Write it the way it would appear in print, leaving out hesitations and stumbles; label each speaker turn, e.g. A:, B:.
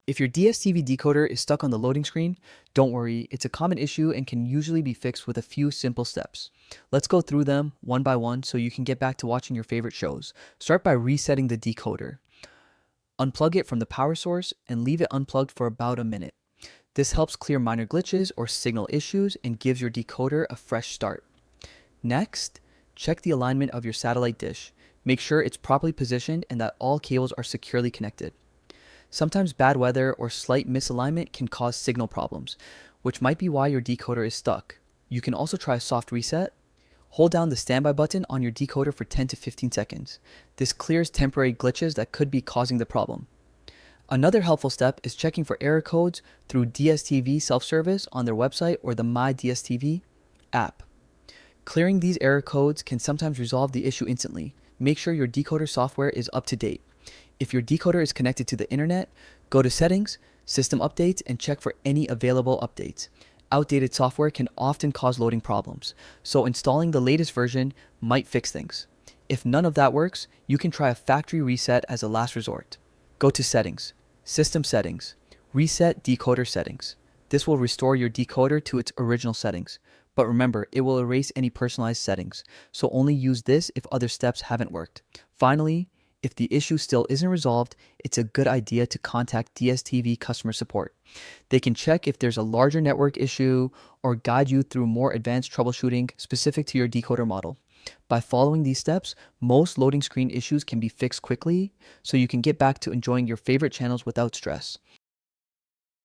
A: If your DStv decoder is stuck on the loading screen, don't worry, it's a common issue and can usually be fixed with a few simple steps. Let's go through them one by one so you can get back to watching your favorite shows. Start by resetting the decoder. Unplug it from the power source and leave it unplugged for about a minute. This helps clear minor glitches or signal issues and gives your decoder a fresh start. Next, check the alignment of your satellite dish. Make sure it's properly positioned and that all cables are securely connected. Sometimes bad weather or slight misalignment can cause signal problems, which might be why your decoder is stuck. You can also try a soft reset. Hold down the standby button on your decoder for 10 to 15 seconds. This clears temporary glitches that could be causing the problem. Another helpful step is checking for error codes through DStv self-service on their website or the My DStv app. Clearing these error codes can sometimes resolve the issue instantly. Make sure your decoder software is up to date. If your decoder is connected to the internet, go to Settings, System Updates, and check for any available updates. Outdated software can often cause loading problems, so installing the latest version might fix things. If none of that works, you can try a factory reset as a last resort. Go to Settings, System Settings, Reset Decoder Settings. This will restore your decoder to its original settings. But remember, it will erase any personalized settings, so only use this if other steps haven't worked. Finally, if the issue still isn't resolved, it's a good idea to contact DStv customer support. They can check if there's a larger network issue or guide you through more advanced troubleshooting specific to your decoder model. By following these steps, most loading screen issues can be fixed quickly, so you can get back to enjoying your favorite channels without stress.